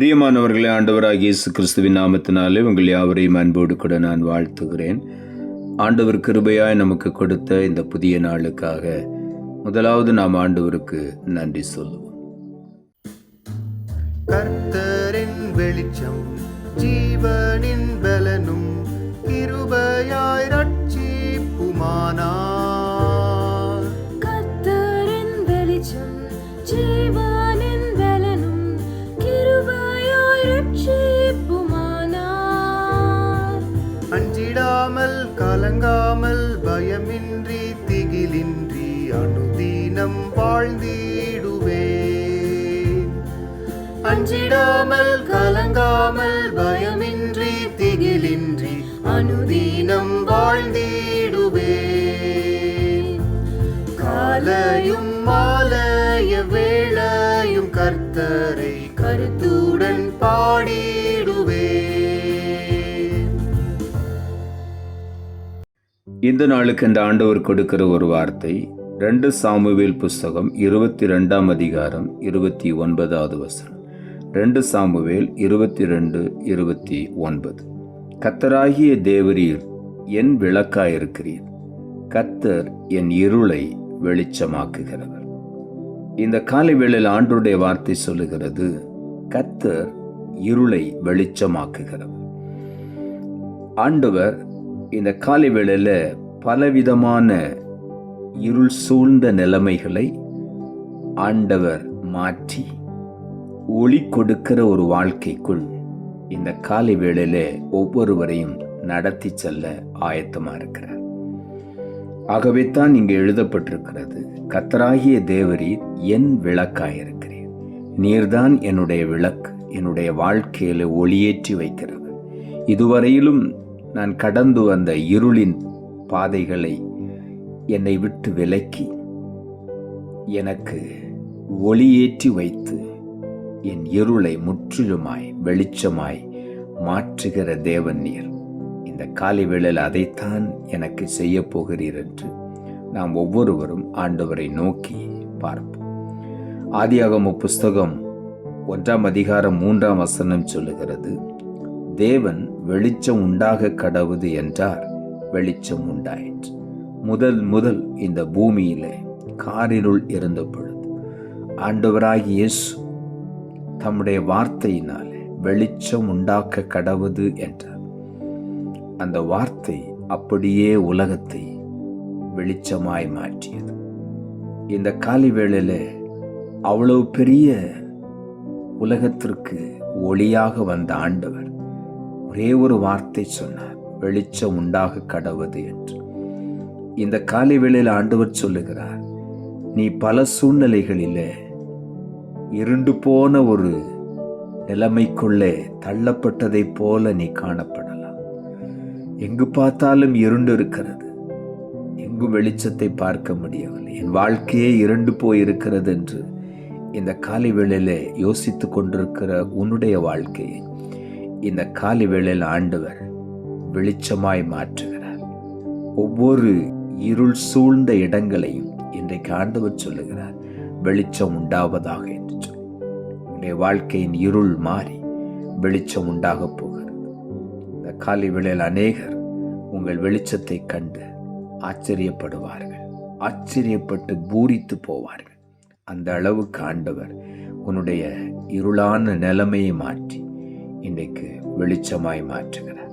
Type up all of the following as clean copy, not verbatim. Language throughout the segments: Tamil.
பிரியமானவர்களே, ஆண்டவராகிய இயேசு கிறிஸ்துவின் நாமத்தினாலே உங்கள் யாவரையும் அன்போடு கூட நான் வாழ்த்துகிறேன். ஆண்டவர் கிருபையாய் நமக்கு கொடுத்த இந்த புதிய நாளுக்காக முதலாவது நாம் ஆண்டவருக்கு நன்றி சொல்லுவோம். கர்த்தரின் வெளிச்சம் ஜீவனின் பலனும் கிருபையாய் ரட்சிப்புமானார். கர்த்தரின் வெளிச்சம் ஜீவனின் பலனும் கிருபையாய் ரட்சிப்புமானார். அஞ்சிடாமல் கலங்காமல் பயமின்றி திகிலின்றி அனுதினம் வாழ்ந்திடுவேன். அஞ்சிடாமல் கலங்காமல் பயமின்றி திகிலின்றி அனுதினம் வாழ்ந்திடுவேன். காலையும் மாலைய வேளையும் கர்த்தரை கருத்துடன் பாடிடுவேன். இந்த நாளுக்கு இந்த ஆண்டவர் கொடுக்கிற ஒரு வார்த்தை 2 சாமுவேல் புஸ்தகம் 22ஆம் அதிகாரம் 29வது வசனம். 2 சாமுவேல் 22:29. கர்த்தராகிய தேவரீர் என் விளக்காயிருக்கிறீர், கர்த்தர் என் இருளை வெளிச்சமாக்குகிறவர். இந்த காலை வேளையில் ஆண்டவருடைய வார்த்தை சொல்லுகிறது, கர்த்தர் இருளை வெளிச்சமாக்குகிறவர். ஆண்டவர் இந்த காலை வேளையில பலவிதமான இருள் சூழ்ந்த நிலைமைகளை ஆண்டவர் மாற்றி ஒளி கொடுக்கிற ஒரு வாழ்க்கைக்குள் இந்த காலை வேளையில ஒவ்வொருவரையும் நடத்தி செல்ல ஆயத்தமா இருக்கிறார். ஆகவே தான் இங்கு எழுதப்பட்டிருக்கிறது, கர்த்தராகிய தேவரீர் என் விளக்காயிருக்கிறீர். நீர்தான் என்னுடைய விளக்கு, என்னுடைய வாழ்க்கையில ஒளியேற்றி வைக்கிறவர். இதுவரையிலும் நான் கடந்து வந்த இருளின் பாதைகளை என்னை விட்டு விலக்கி எனக்கு ஒளியேற்றி வைத்து என் இருளை முற்றிலுமாய் வெளிச்சமாய் மாற்றுகிற தேவன் நீர். இந்த காலை வேளையில் அதைத்தான் எனக்கு செய்ய போகிறீர் என்று நாம் ஒவ்வொருவரும் ஆண்டவரை நோக்கி பார்ப்போம். ஆதியாகம புஸ்தகம் 1ஆம் அதிகாரம் 3ஆம் வசனம் சொல்லுகிறது, தேவன் வெளிச்சம் உண்டாக கடவுது என்றார், வெளிச்சம் உண்டாயிற்று. முதல் இந்த பூமியிலே காரிருள் இருந்த பொழுது ஆண்டவராகிய இயேசு தம்முடைய வார்த்தையினாலே வெளிச்சம் உண்டாக்க கடவுது என்றார். அந்த வார்த்தை அப்படியே உலகத்தை வெளிச்சமாய் மாற்றியது. இந்த காலை வேளையில அவ்வளவு பெரிய உலகத்திற்கு ஒளியாக வந்த ஆண்டவர் ஒரே ஒரு வார்த்தை சொன்னார், வெளிச்சம் உண்டாக கடவுது என்று. இந்த காலை வேளையில் ஆண்டவர் சொல்லுகிறார், நீ பல சூழ்நிலைகளிலே இருண்டு போன ஒரு நிலைமைக்குள்ளே தள்ளப்பட்டதை போல நீ காணப்படலாம். எங்கு பார்த்தாலும் இருண்டு இருக்கிறது, எங்கு வெளிச்சத்தை பார்க்க முடியவில்லை, என் வாழ்க்கையே இருண்டு போயிருக்கிறது என்று இந்த காலை வேளையிலே யோசித்து கொண்டிருக்கிற உன்னுடைய வாழ்க்கையை இந்த காலை வேளையில் ஆண்டவர் வெளிச்சமாய் மாற்றுகிறார். ஒவ்வொரு இருள் சூழ்ந்த இடங்களையும் இன்றைக்கு ஆண்டவர் சொல்லுகிறார், வெளிச்சம் உண்டாவதாக என்று சொல்லி உன்னுடைய வாழ்க்கையின் இருள் மாறி வெளிச்சம் உண்டாக போகிறது. இந்த காலை வேளையில் அநேகர் உங்கள் வெளிச்சத்தை கண்டு ஆச்சரியப்படுவார்கள், ஆச்சரியப்பட்டு பூரித்து போவார்கள். அந்த அளவுக்கு ஆண்டவர் உன்னுடைய இருளான நிலைமையை மாற்றி இன்றைக்கு வெளிச்சமாய் மாற்றுகிறார்.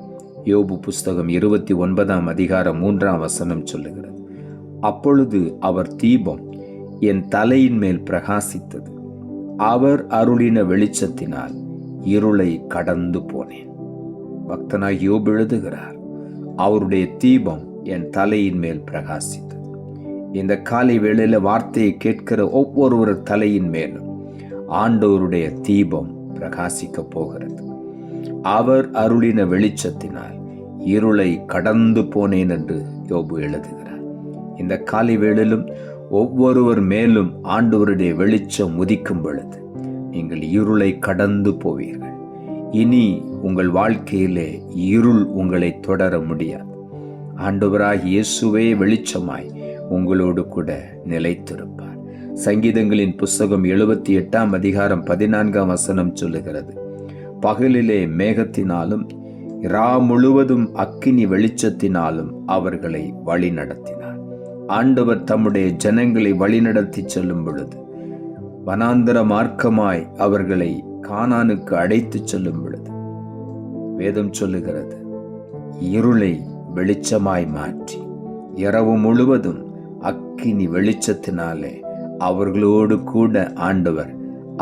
யோபு புஸ்தகம் 29ஆம் அதிகாரம் 3ஆம் வசனம் சொல்லுகிறது, அப்பொழுது அவர் தீபம் என் தலையின் மேல் பிரகாசித்தது, அவர் அருளின வெளிச்சத்தினால் இருளை கடந்து போனேன். பக்தனாய் யோபு எழுதுகிறார், அவருடைய தீபம் என் தலையின் மேல் பிரகாசித்தது. இந்த காலை வேளையில வார்த்தையை கேட்கிற ஒவ்வொருவர் தலையின் மேலும் ஆண்டவருடைய தீபம் பிரகாசிக்க போகிறது. அவர் அருளின வெளிச்சத்தினால் இருளை கடந்து போனேன் என்று யோபு எழுதுகிறார். இந்த காலை வேளையிலும் ஒவ்வொருவர் மேலும் ஆண்டவருடைய வெளிச்சம் உதிக்கும் பொழுது நீங்கள் இருளை கடந்து போவீர்கள். இனி உங்கள் வாழ்க்கையிலே இருள் உங்களை தொடர முடியாது. ஆண்டவராகிய இயேசுவே வெளிச்சமாய் உங்களோடு கூட நிலைத்திருப்பார். சங்கீதங்களின் புஸ்தகம் 78ஆம் அதிகாரம் 14ஆம் வசனம் சொல்லுகிறது, பகலிலே மேகத்தினாலும் இரா முழுவதும் அக்கினி வெளிச்சத்தினாலும் அவர்களை வழி நடத்தினார். ஆண்டவர் தம்முடைய ஜனங்களை வழிநடத்தி செல்லும் பொழுது, வனாந்தர மார்க்கமாய் அவர்களை கானானுக்கு அழைத்து செல்லும் பொழுது, வேதம் சொல்லுகிறது, இருளை வெளிச்சமாய் மாற்றி இரவு முழுவதும் அக்கினி வெளிச்சத்தினாலே அவர்களோடு கூட ஆண்டவர்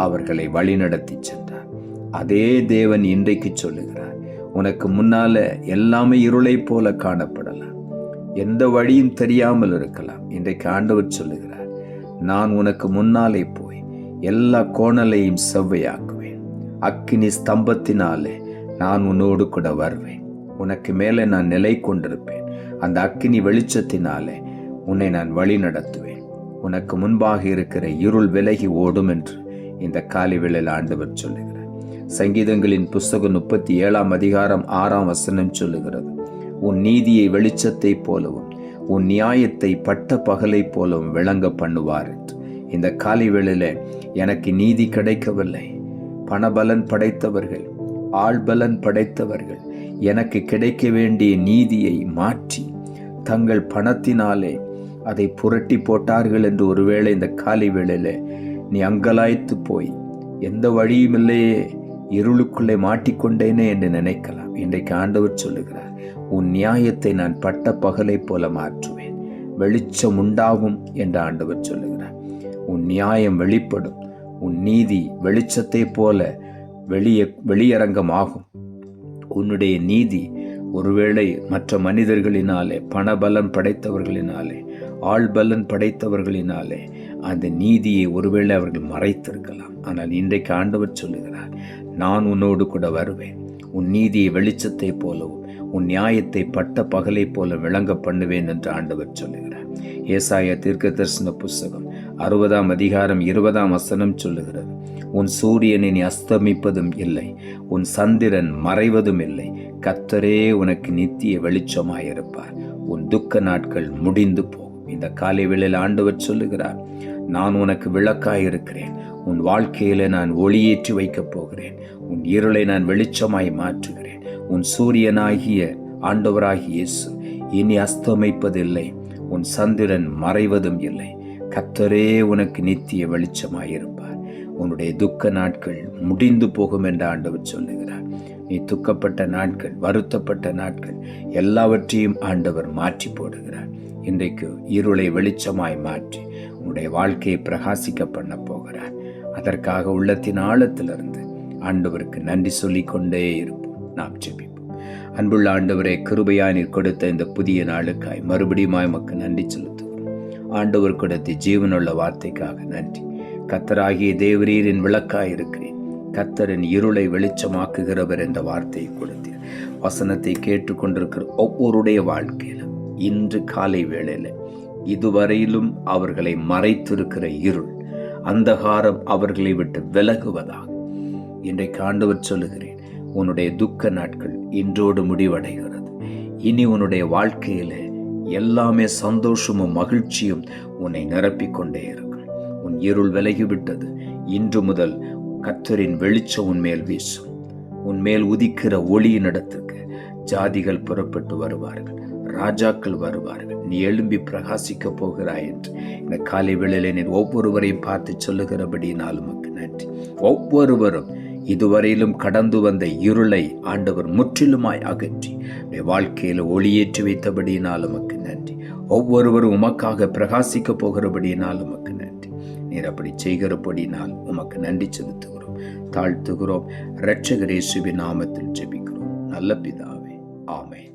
அவர்களை வழிநடத்தி சென்றார். அதே தேவன் இன்றைக்கு சொல்லுகிறார், உனக்கு முன்னால எல்லாமே இருளை போல காணப்படலாம், எந்த வழியும் தெரியாமல் இருக்கலாம். இன்றைக்கு ஆண்டவர் சொல்லுகிறார், நான் உனக்கு முன்னாலே போய் எல்லா கோணலையும் செவ்வையாக்குவேன். அக்கினி ஸ்தம்பத்தினாலே நான் உன்னோடு கூட வருவேன். உனக்கு மேலே நான் நிலை கொண்டிருப்பேன். அந்த அக்கினி வெளிச்சத்தினாலே உன்னை நான் வழி நடத்துவேன். உனக்கு முன்பாக இருக்கிற இருள் விலகி ஓடும் என்று இந்த காலை வேளையில் ஆண்டவர் சொல்லுகிறார். சங்கீதங்களின் புஸ்தகம் 37 அதிகாரம் 6 சொல்லுகிறது, உன் நீதியை வெளிச்சத்தை போலவும் உன் நியாயத்தை பட்ட பகலை போலவும் விளங்க பண்ணுவார் என்று. இந்த காலை வேளையில எனக்கு நீதி கிடைக்கவில்லை. பணபலன் படைத்தவர்கள், ஆள்பலன் படைத்தவர்கள் எனக்கு கிடைக்க வேண்டிய நீதியை மாற்றி தங்கள் பணத்தினாலே அதை புரட்டி போட்டார்கள் என்று ஒருவேளை இந்த காலை வேளையில நீ அங்கலாய்த்து போய் எந்த வழியும் இல்லையே, இருளுக்குள்ளே மாட்டிக்கொண்டேனே என்று நினைக்கலாம். இன்றைக்கு ஆண்டவர் சொல்லுகிறார், உன் நியாயத்தை நான் பட்ட பகலை போல மாற்றுவேன், வெளிச்சம் உண்டாகும் என்று ஆண்டவர் சொல்லுகிறார். உன் நியாயம் வெளிப்படும், உன் நீதி வெளிச்சத்தை போல வெளியரங்கமாகும். உன்னுடைய நீதி ஒருவேளை மற்ற மனிதர்களினாலே, பணபலன் படைத்தவர்களினாலே, ஆள்பலன் படைத்தவர்களினாலே அந்த நீதியை ஒருவேளை அவர்கள் மறைத்திருக்கலாம். ஆனால் இன்றைக்கு ஆண்டவர் சொல்லுகிறார், நான் உன்னோடு கூட வருவேன். உன் நீதியை வெளிச்சத்தை போலவும் உன் நியாயத்தை பட்ட பகலை போல விளங்க பண்ணுவேன் என்று ஆண்டவர் சொல்லுகிறார். ஏசாயா தீர்க்கதரிசன புஸ்தகம் 60 அதிகாரம் 20 சொல்லுகிறது, உன் சூரியனை நீ அஸ்தமிப்பதும் இல்லை, உன் சந்திரன் மறைவதும் இல்லை, கர்த்தரே உனக்கு நித்திய வெளிச்சமாயிருப்பார், உன் துக்க நாட்கள் முடிந்து போகும். இந்த காலை வேளையில் ஆண்டவர் சொல்லுகிறார், நான் உனக்கு விளக்காயிருக்கிறேன். உன் வாழ்க்கையில நான் ஒளியேற்றி வைக்கப் போகிறேன். உன் இருளை நான் வெளிச்சமாய் மாற்றுகிறேன். உன் சூரியனாகிய ஆண்டவராகிய இயேசு இனி அஸ்தமிப்பதில்லை, உன் சந்திரன் மறைவதும் இல்லை, கர்த்தரே உனக்கு நித்திய வெளிச்சமாயிருப்பார், உன்னுடைய துக்க நாட்கள் முடிந்து போகும் என்று ஆண்டவர் சொல்லுகிறார். நீ துக்கப்பட்ட நாட்கள், வருத்தப்பட்ட நாட்கள் எல்லாவற்றையும் ஆண்டவர் மாற்றி போடுகிறார். இன்றைக்கு இருளை வெளிச்சமாய் மாற்றி உன்னுடைய வாழ்க்கையை பிரகாசிக்க பண்ண போகிறார். அதற்காக உள்ளத்தின் ஆழத்திலிருந்து ஆண்டவருக்கு நன்றி சொல்லிக் கொண்டே இருப்போம். நாம் ஜெபிப்போம். அன்புள்ள ஆண்டவரே, கிருபையாய் நீர் கொடுத்த இந்த புதிய நாளுக்காய் மறுபடியும் உமக்கு நன்றி செலுத்துகிறோம். ஆண்டவர் கொடுத்த ஜீவனுள்ள வார்த்தைக்காக நன்றி. கர்த்தராகிய தேவரீரின் விளக்காய் இருக்கிறேன், கர்த்தரின் இருளை வெளிச்சமாக்குகிறவர் என்ற வார்த்தையை கொடுத்தீர். வசனத்தை கேட்டுக்கொண்டிருக்கிற ஒவ்வொருடைய வாழ்க்கையிலும் இன்று காலை வேளையில இதுவரையிலும் அவர்களை மறைத்திருக்கிற இருள், அந்தகாரம் அவர்களை விட்டு விலகுவதாக இன்றைக்கு ஆண்டவர் சொல்லுகிறேன். உன்னுடைய துக்க நாட்கள் இன்றோடு முடிவடைகிறது. இனி உன்னுடைய வாழ்க்கையில எல்லாமே சந்தோஷமும் மகிழ்ச்சியும் உன்னை நிரப்பிக்கொண்டே இருக்கும். உன் இருள் விலகிவிட்டது. இன்று முதல் கர்த்தரின் வெளிச்சம் உன்மேல் வீசும். உன்மேல் உதிக்கிற ஒளியின் இடத்துக்கு ஜாதிகள் புறப்பட்டு வருவார்கள், ராஜாக்கள் வருவார்கள். நீ எழும்பி பிரகாசிக்க போகிறாய் என்று இந்த காலை வேளையிலே நீர் ஒவ்வொருவரையும் பார்த்து சொல்லுகிறபடியினால் உமக்கு நன்றி. ஒவ்வொருவரும் இதுவரையிலும் கடந்து வந்த இருளை ஆண்டவர் முற்றிலுமாய் அகற்றி வாழ்க்கையில் ஒளியேற்றி வைத்தபடியினால் உமக்கு நன்றி. ஒவ்வொருவரும் உமக்காக பிரகாசிக்க போகிறபடியினால் உமக்கு நன்றி. நீர் அப்படி செய்கிறபடியினால் உமக்கு நன்றி செலுத்துகிறோம், தாழ்த்துகிறோம். இரட்சகர் இயேசுவின் நாமத்தில் ஜெபிக்கிறோம் நல்ல பிதாவே, ஆமென்.